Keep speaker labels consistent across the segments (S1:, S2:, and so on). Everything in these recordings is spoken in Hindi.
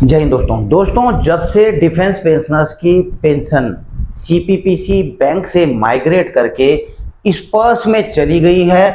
S1: जय हिंद दोस्तों जब से डिफेंस पेंशनर्स की पेंशन सीपीपीसी बैंक से माइग्रेट करके स्पर्श में चली गई है,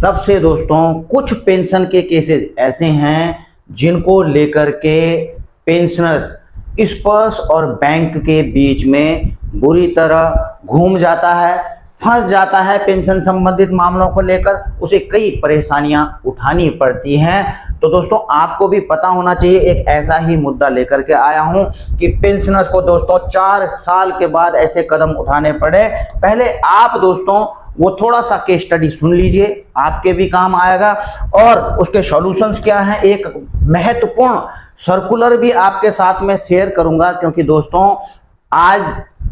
S1: तब से दोस्तों कुछ पेंशन के केसेस ऐसे हैं जिनको लेकर के पेंशनर्स स्पर्श और बैंक के बीच में बुरी तरह घूम जाता है, फंस जाता है। पेंशन संबंधित मामलों को लेकर उसे कई परेशानियां उठानी पड़ती हैं। तो दोस्तों आपको भी पता होना चाहिए, एक ऐसा ही मुद्दा लेकर के आया हूं कि पेंशनर्स को दोस्तों 4 साल के बाद ऐसे कदम उठाने पड़े। पहले आप दोस्तों वो थोड़ा सा केस स्टडी सुन लीजिए, आपके भी काम आएगा और उसके सॉल्यूशंस क्या हैं। एक महत्वपूर्ण सर्कुलर भी आपके साथ में शेयर करूंगा, क्योंकि दोस्तों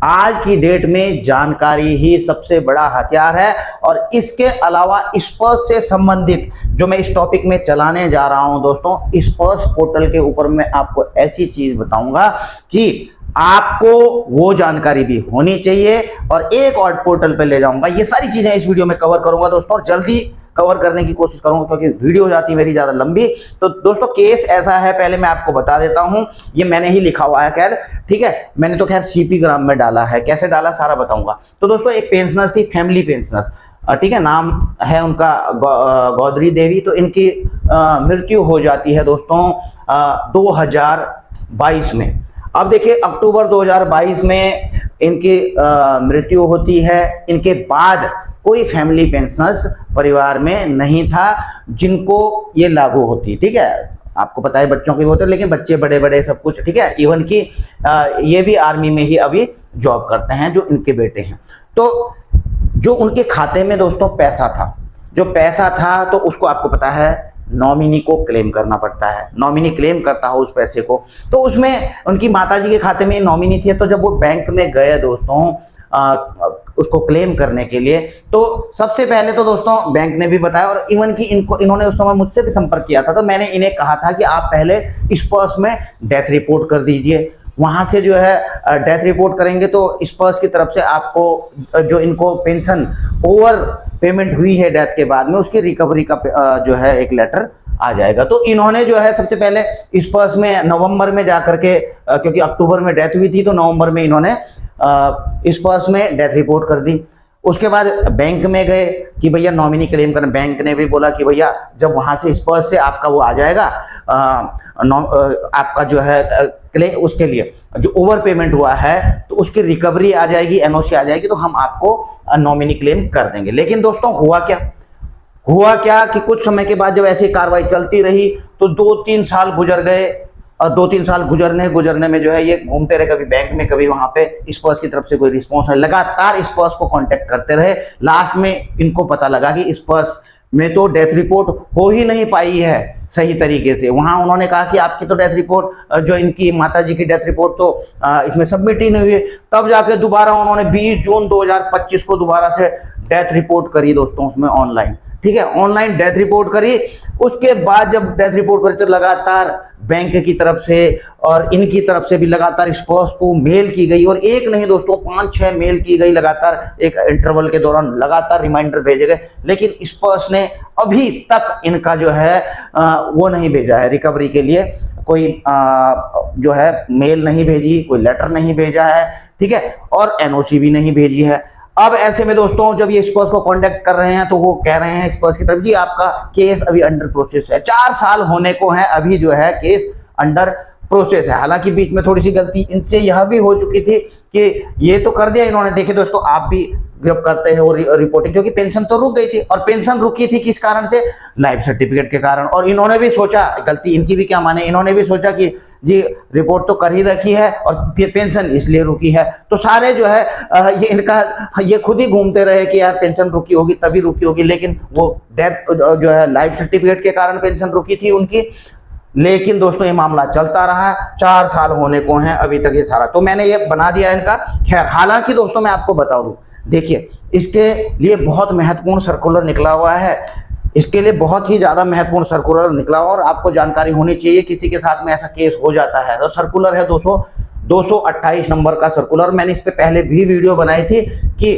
S1: आज की डेट में जानकारी ही सबसे बड़ा हथियार है। और इसके अलावा स्पर्श से संबंधित जो मैं इस टॉपिक में चलाने जा रहा हूं दोस्तों, स्पर्श पोर्टल के ऊपर मैं आपको ऐसी चीज बताऊंगा कि आपको वो जानकारी भी होनी चाहिए। और एक और पोर्टल पे ले जाऊंगा, ये सारी चीजें इस वीडियो में कवर करूंगा दोस्तों, जल्दी कवर करने की कोशिश करूंगा क्योंकि वीडियो हो जाती है मेरी ज्यादा लंबी। तो दोस्तों केस ऐसा है, पहले मैं आपको बता देता हूं, ये मैंने ही लिखा हुआ है, खैर ठीक है, मैंने तो खैर सीपी ग्राम में डाला है, कैसे डाला सारा बताऊंगा। तो दोस्तों एक पेंशनर्स थी, फैमिली पेंशनर्स, ठीक है, नाम है उनका गौदरी देवी। तो इनकी मृत्यु हो जाती है दोस्तों 2022 में। अब देखिए अक्टूबर 2022 में इनकी मृत्यु होती है। इनके बाद कोई फैमिली पेंशनर्स परिवार में नहीं था जिनको ये लागू होती, ठीक है। आपको पता है बच्चों के होते हैं, लेकिन बच्चे बड़े बड़े सब कुछ, ठीक है, इवन कि ये भी आर्मी में ही अभी जॉब करते हैं जो इनके बेटे हैं। तो जो उनके खाते में दोस्तों पैसा था तो उसको आपको पता है नॉमिनी को क्लेम करना पड़ता है, नॉमिनी क्लेम करता है उस पैसे को। तो उसमें उनकी माताजी के खाते में नॉमिनी थी। तो जब वो बैंक में गए दोस्तों उसको क्लेम करने के लिए, तो सबसे पहले तो दोस्तों बैंक ने भी बताया, और इवन कि इन्होंने उस समय मुझसे भी संपर्क किया था। तो मैंने इन्हें कहा था कि आप पहले स्पर्श में डेथ रिपोर्ट कर दीजिए, वहां से जो है डेथ रिपोर्ट करेंगे तो स्पर्श की तरफ से आपको जो इनको पेंशन ओवर पेमेंट हुई है डेथ के बाद में, उसकी रिकवरी का जो है एक लेटर आ जाएगा। तो इन्होंने जो है सबसे पहले स्पर्श में नवंबर में जाकर के, क्योंकि अक्टूबर में डेथ हुई थी, तो नवंबर में इन्होंने स्पर्श में डेथ रिपोर्ट कर दी। उसके बाद बैंक में गए कि भैया नॉमिनी क्लेम करना। बैंक ने भी बोला कि भैया जब वहां से स्पर्श से आपका वो आ जाएगा, आपका जो है क्लेम, उसके लिए जो ओवर पेमेंट हुआ है तो उसकी रिकवरी आ जाएगी, एनओसी आ जाएगी, तो हम आपको नॉमिनी क्लेम कर देंगे। लेकिन दोस्तों हुआ क्या कि कुछ समय के बाद जब ऐसी कार्रवाई चलती रही तो 2-3 साल गुजर गए, और 2-3 साल गुजरने में जो है ये घूमते रहे, कभी बैंक में कभी वहां पे स्पर्श की तरफ से कोई रिस्पॉन्स नहीं। लगातार स्पर्श को कांटेक्ट करते रहे। लास्ट में इनको पता लगा कि स्पर्श में तो डेथ रिपोर्ट हो ही नहीं पाई है सही तरीके से। वहां उन्होंने कहा कि आपकी तो डेथ रिपोर्ट, जो इनकी माताजी की डेथ रिपोर्ट तो इसमें सबमिट ही नहीं हुई। तब जाके दोबारा उन्होंने 20 जून 2025 को दोबारा से डेथ रिपोर्ट करी दोस्तों, उसमें ऑनलाइन, ठीक है, ऑनलाइन डेथ रिपोर्ट करी। उसके बाद जब डेथ रिपोर्ट करी तो लगातार बैंक की तरफ से और इनकी तरफ से भी लगातार स्पर्श को मेल की गई, और एक नहीं दोस्तों 5-6 मेल की गई लगातार, एक इंटरवल के दौरान लगातार रिमाइंडर भेजे गए। लेकिन स्पर्श ने अभी तक इनका जो है वो नहीं भेजा है रिकवरी के लिए, कोई जो है मेल नहीं भेजी, कोई लेटर नहीं भेजा है, ठीक है, और एनओसी भी नहीं भेजी है। अब ऐसे में दोस्तों जब ये स्पर्श को कांटेक्ट कर रहे हैं तो वो कह रहे हैं स्पर्श की तरफ, जी आपका केस अभी अंडर प्रोसेस है। 4 साल होने को है, अभी जो है केस अंडर प्रोसेस है। हालांकि बीच में थोड़ी सी गलती इनसे यह भी हो चुकी थी कि ये तो कर दिया इन्होंने, देखिए दोस्तों आप भी जब करते हैं वो रिपोर्टिंग, क्योंकि पेंशन तो रुक गई थी, और पेंशन रुकी थी किस कारण से, लाइफ सर्टिफिकेट के कारण। और इन्होंने भी सोचा, गलती इनकी भी क्या माने, इन्होंने भी सोचा कि जी रिपोर्ट तो कर ही रखी है और फिर पेंशन इसलिए रुकी है। तो सारे जो है ये इनका ये खुद ही घूमते रहे कि यार पेंशन रुकी होगी तभी रुकी होगी, लेकिन वो डेथ जो है लाइफ सर्टिफिकेट के कारण पेंशन रुकी थी उनकी। लेकिन दोस्तों ये मामला चलता रहा, 4 साल होने को हैं अभी तक ये सारा। तो मैंने ये बना दिया इनका। खैर हालांकि दोस्तों मैं आपको बता दूं, देखिए इसके लिए बहुत महत्वपूर्ण सर्कुलर निकला हुआ है, इसके लिए बहुत ही ज्यादा महत्वपूर्ण सर्कुलर निकला हुआ, और आपको जानकारी होनी चाहिए किसी के साथ में ऐसा केस हो जाता है। तो सर्कुलर है 228 नंबर का सर्कुलर। मैंने इस पे पहले भी वीडियो बनाई थी कि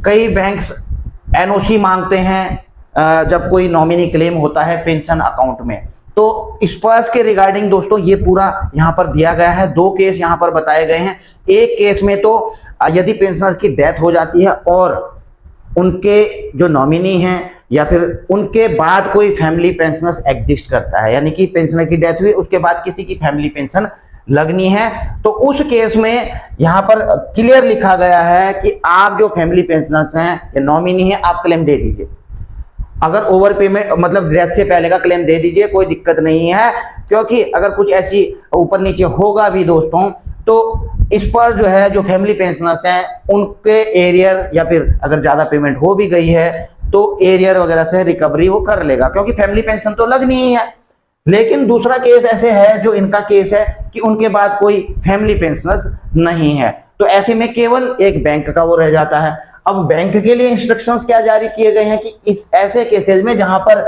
S1: कई बैंक्स एनओसी मांगते हैं जब कोई नॉमिनी क्लेम होता है पेंशन अकाउंट में, तो स्पर्श के रिगार्डिंग दोस्तों ये पूरा यहाँ पर दिया गया है। दो केस यहाँ पर बताए गए हैं। एक केस में तो यदि पेंशनर की डेथ हो जाती है और उनके जो नॉमिनी हैं या फिर उनके बाद कोई फैमिली पेंशनर्स एग्जिस्ट करता है, यानी कि पेंशनर की डेथ हुई उसके बाद किसी की फैमिली पेंशन लगनी है, तो उस केस में यहाँ पर क्लियर लिखा गया है कि आप जो फैमिली पेंशनर्स हैं या नॉमिनी है आप क्लेम दे दीजिए। अगर ओवर पेमेंट मतलब डेथ से पहले का क्लेम दे दीजिए, कोई दिक्कत नहीं है, क्योंकि अगर कुछ ऐसी ऊपर नीचे होगा भी दोस्तों तो इस पर जो है जो फैमिली पेंशनर्स हैं उनके एरियर या फिर अगर ज्यादा पेमेंट हो भी गई है तो एरियर वगैरह से रिकवरी वो कर लेगा, क्योंकि फैमिली पेंशन तो लगनी ही है। लेकिन दूसरा केस ऐसे है जो इनका केस है कि उनके बाद कोई फैमिली पेंशनर्स नहीं है, तो ऐसे में केवल एक बैंक का वो रह जाता है। अब बैंक के लिए इंस्ट्रक्शंस क्या जारी किए गए हैं कि इस ऐसे केसेस में जहां पर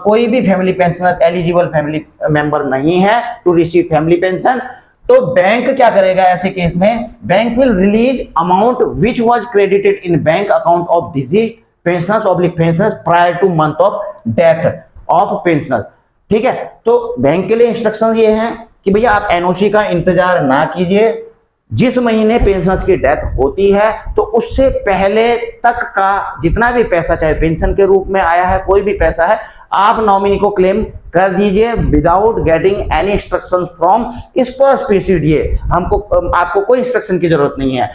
S1: कोई भी family pensioners eligible family member नहीं है टू रिसीव फैमिली पेंशन, तो बैंक क्या करेगा ऐसे केस में, bank will release amount which was credited in bank account of disease pensioners oblique pensioners prior two month of death of pensioners. ठीक है, तो बैंक के लिए इंस्ट्रक्शन ये हैं कि भैया आप एनओसी का इंतजार ना कीजिए, जिस महीने पेंशनर्स की डेथ होती है तो उससे पहले तक का जितना भी पैसा चाहे पेंशन के रूप में आया है, कोई भी पैसा है, आप नॉमिनी को क्लेम कर दीजिए without getting any instructions from स्पर्श पीसीडीए। आपको कोई इंस्ट्रक्शन की जरूरत नहीं है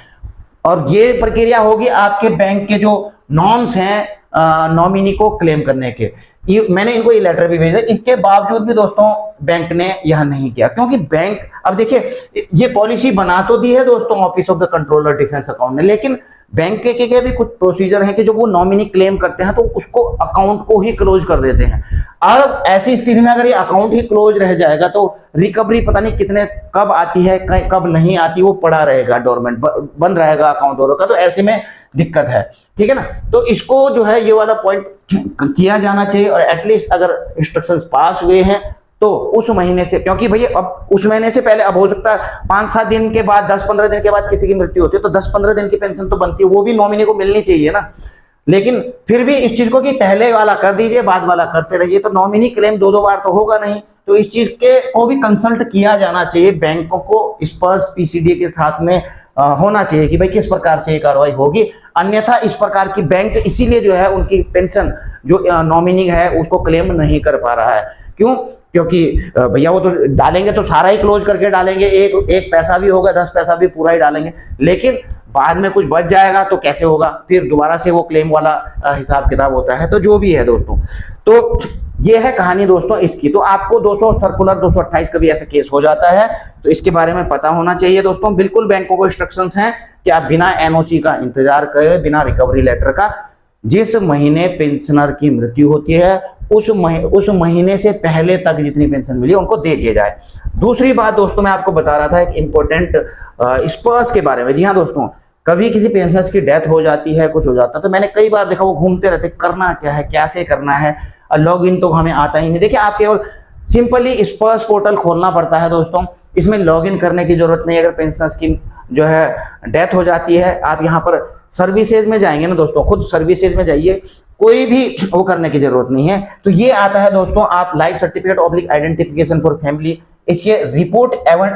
S1: और ये प्रक्रिया होगी आपके बैंक के जो नॉर्म्स हैं नॉमिनी को क्लेम करने के। मैंने इनको ये लेटर भी भेजा, इसके बावजूद भी दोस्तों बैंक ने यह नहीं किया, क्योंकि बैंक अब देखिए ये पॉलिसी बना तो दी है दोस्तों office of the controller defence account ने, लेकिन बैंक के भी कुछ प्रोसीजर है कि जो वो नॉमिनी क्लेम करते हैं तो उसको अकाउंट को ही क्लोज कर देते हैं। अब ऐसी स्थिति में अगर ये अकाउंट ही क्लोज रह जाएगा तो रिकवरी पता नहीं कितने कब आती है कब नहीं आती, वो पड़ा रहेगा, डोरमेंट बंद रहेगा अकाउंट और का, तो ऐसे में दिक्कत है। ठीक है ना, तो इसको जो है ये वाला पॉइंट किया जाना चाहिए और एटलीस्ट अगर इंस्ट्रक्शंस पास हुए हैं तो उस महीने से, क्योंकि भैया अब उस महीने से पहले अब हो सकता है 5-7 दिन के बाद 10-15 दिन के बाद किसी की मृत्यु होती है तो 10-15 दिन की पेंशन तो बनती है, वो भी नॉमिनी को मिलनी चाहिए ना। लेकिन फिर भी इस चीज को कि पहले वाला कर दीजिए बाद वाला करते रहिए, तो नॉमिनी क्लेम 2-2 बार तो होगा नहीं, तो इस चीज के को भी कंसल्ट किया जाना चाहिए बैंकों को, स्पर्श पीसीडीए के साथ में होना चाहिए कि भाई किस प्रकार से ये कार्रवाई होगी। अन्यथा इस प्रकार की बैंक इसीलिए जो है उनकी पेंशन जो नॉमिनी है उसको क्लेम नहीं कर पा रहा है। क्यों? क्योंकि भैया वो तो डालेंगे तो सारा ही क्लोज करके डालेंगे, एक पैसा भी होगा 10 पैसा भी पूरा ही डालेंगे, लेकिन बाद में कुछ बच जाएगा तो कैसे होगा, फिर दोबारा से वो क्लेम वाला हिसाब किताब होता है। तो जो भी है दोस्तों, तो ये है कहानी दोस्तों इसकी। तो आपको 200 सर्कुलर 228 का भी ऐसा केस हो जाता है तो इसके बारे में पता होना चाहिए दोस्तों। बिल्कुल बैंकों को इंस्ट्रक्शंस हैं कि आप बिना एनओसी का इंतजार करें, बिना रिकवरी लेटर का, जिस महीने पेंशनर की मृत्यु होती है उस महीने से पहले तक जितनी पेंशन मिली उनको दे दिया जाए। दूसरी बात दोस्तों मैं आपको बता रहा था एक इंपॉर्टेंट स्पर्श के बारे में। जी हाँ दोस्तों, कभी किसी पेंशनर्स की डेथ हो जाती है, कुछ हो जाता है, तो मैंने कई बार देखा वो घूमते रहते करना क्या है, कैसे करना है, लॉग इन तो हमें आता ही नहीं। देखिए आप केवल सिंपली स्पर्श पोर्टल खोलना पड़ता है दोस्तों, इसमें लॉग इन करने की जरूरत नहीं है। अगर पेंशनर्स की जो है डेथ हो जाती है, आप यहाँ पर सर्विसेज में जाएंगे ना दोस्तों, खुद सर्विसेज में जाइए, कोई भी वो करने की जरूरत नहीं है। तो ये आता है दोस्तों, आप life certificate oblique identification for family, इसके रिपोर्ट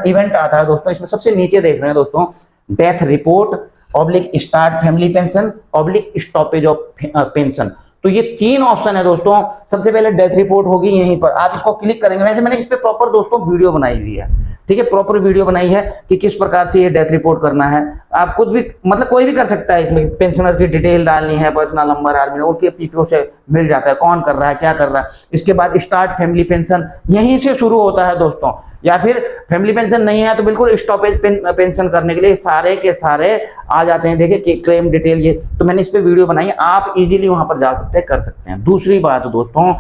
S1: इवेंट आता है दोस्तों। इसमें सबसे नीचे देख रहे हैं दोस्तों, death report oblique start family pension oblique stoppage of pension. तो ये 3 ऑप्शन है दोस्तों। सबसे पहले डेथ रिपोर्ट होगी यहीं पर, आप इसको क्लिक करेंगे। वैसे मैंने इस पे प्रॉपर दोस्तों वीडियो बनाई हुई है, ठीक है, प्रॉपर वीडियो बनाई है कि किस प्रकार से ये डेथ रिपोर्ट करना है। आप खुद भी मतलब कोई भी कर सकता है, इसमें पेंशनर की डिटेल डालनी है, पर्सनल नंबर आर्मी उनके पीपीओ से मिल जाता है, कौन कर रहा है क्या कर रहा है। इसके बाद स्टार्ट फैमिली पेंशन यहीं से शुरू होता है दोस्तों, या फिर फैमिली पेंशन नहीं है तो बिल्कुल स्टॉपेज पेंशन करने के लिए सारे के सारे आ जाते हैं। देखिए क्लेम डिटेल, ये तो मैंने इस पे वीडियो बनाई है, आप इजीली वहां पर जा सकते हैं, कर सकते हैं। दूसरी बात दोस्तों,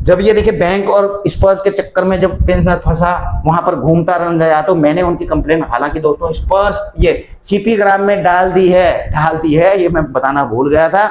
S1: जब ये देखिए बैंक और स्पर्श के चक्कर में जब पेंशनर फंसा वहां पर घूमता रह गया, तो मैंने उनकी कंप्लेन, हालांकि दोस्तों स्पर्श ये सीपी ग्राम में डाल दी है, ये मैं बताना भूल गया था,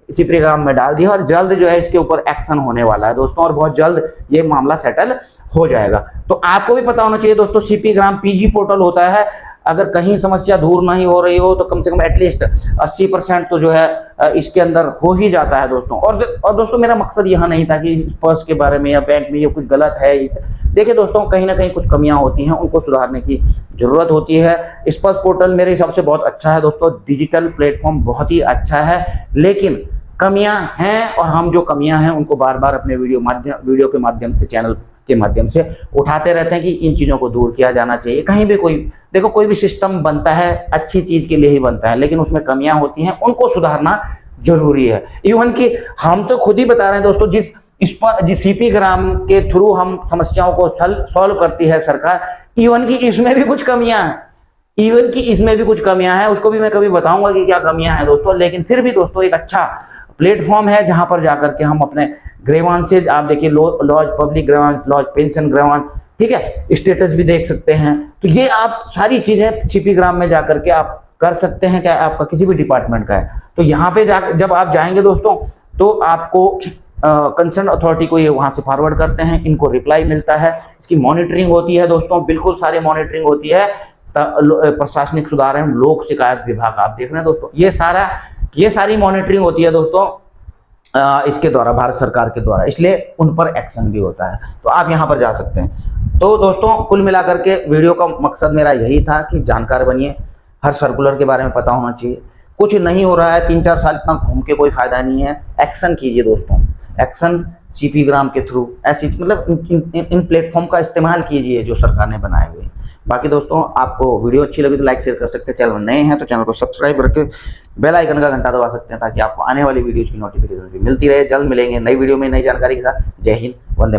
S1: सीपी ग्राम में डाल दी है और जल्द जो है इसके ऊपर एक्शन होने वाला है दोस्तों, और बहुत जल्द ये मामला सेटल हो जाएगा। तो आपको भी पता होना चाहिए दोस्तों, सीपी ग्राम पीजी पोर्टल होता है, अगर कहीं समस्या दूर नहीं हो रही हो तो कम से कम एटलीस्ट 80% तो जो है इसके अंदर हो ही जाता है दोस्तों। और दोस्तों मेरा मकसद यह नहीं था कि स्पर्श के बारे में या बैंक में ये कुछ गलत है। इस देखिए दोस्तों, कहीं ना कहीं कुछ कमियां होती हैं, उनको सुधारने की जरूरत होती है। स्पर्श पोर्टल मेरे हिसाब से बहुत अच्छा है दोस्तों, डिजिटल प्लेटफॉर्म बहुत ही अच्छा है, लेकिन कमियां हैं और हम जो कमियां हैं उनको बार बार अपने वीडियो के माध्यम से, चैनल के माध्यम से उठाते रहते हैं कि इन चीजों को दूर किया जाना चाहिए। कहीं भी कोई भी सिस्टम बनता है अच्छी चीज के लिए ही बनता है, लेकिन उसमें कमियां होती हैं, उनको सुधारना जरूरी है। इवन कि हम तो खुद ही बता रहे हैं दोस्तों, जिस सीपी ग्राम के थ्रू हम समस्याओं को सॉल्व करती है सरकार, इवन की इसमें भी कुछ कमियां हैं, उसको भी मैं कभी बताऊंगा कि क्या कमियां हैं दोस्तों। लेकिन फिर भी दोस्तों एक अच्छा प्लेटफॉर्म है जहां पर जाकर के हम अपने ग्रीवांसेज, आप देखिए lodge public grievance, lodge pension grievance, ठीक है, स्टेटस भी देख सकते हैं। तो ये आप सारी चीजें सीपी ग्राम में जाकर के आप कर सकते हैं, चाहे आपका किसी भी डिपार्टमेंट का है। तो यहाँ पे जब आप जाएंगे दोस्तों, तो आपको कंसर्न अथॉरिटी को ये वहां से फॉरवर्ड करते हैं, इनको रिप्लाई मिलता है, इसकी मॉनिटरिंग होती है दोस्तों, बिल्कुल सारी मॉनिटरिंग होती है। प्रशासनिक सुधार एवं लोक शिकायत विभाग आप देख रहे हैं दोस्तों, ये सारी मॉनिटरिंग होती है दोस्तों इसके द्वारा, भारत सरकार के द्वारा, इसलिए उन पर एक्शन भी होता है। तो आप यहाँ पर जा सकते हैं। तो दोस्तों कुल मिलाकर के वीडियो का मकसद मेरा यही था कि जानकार बनिए, हर सर्कुलर के बारे में पता होना चाहिए। कुछ नहीं हो रहा है, 3-4 साल इतना घूम के कोई फायदा नहीं है, एक्शन कीजिए दोस्तों, एक्शन सीपी ग्राम के थ्रू, ऐसी मतलब इन प्लेटफॉर्म का इस्तेमाल कीजिए जो सरकार ने बनाए हुए। बाकी दोस्तों आपको वीडियो अच्छी लगी तो लाइक शेयर कर सकते हैं, चैनल नए हैं तो चैनल को सब्सक्राइब करके बेल आइकन का घंटा दबा सकते हैं, ताकि आपको आने वाली वीडियोज की नोटिफिकेशन भी मिलती रहे। जल्द मिलेंगे नई वीडियो में नई जानकारी के साथ। जय हिंद, वंदे।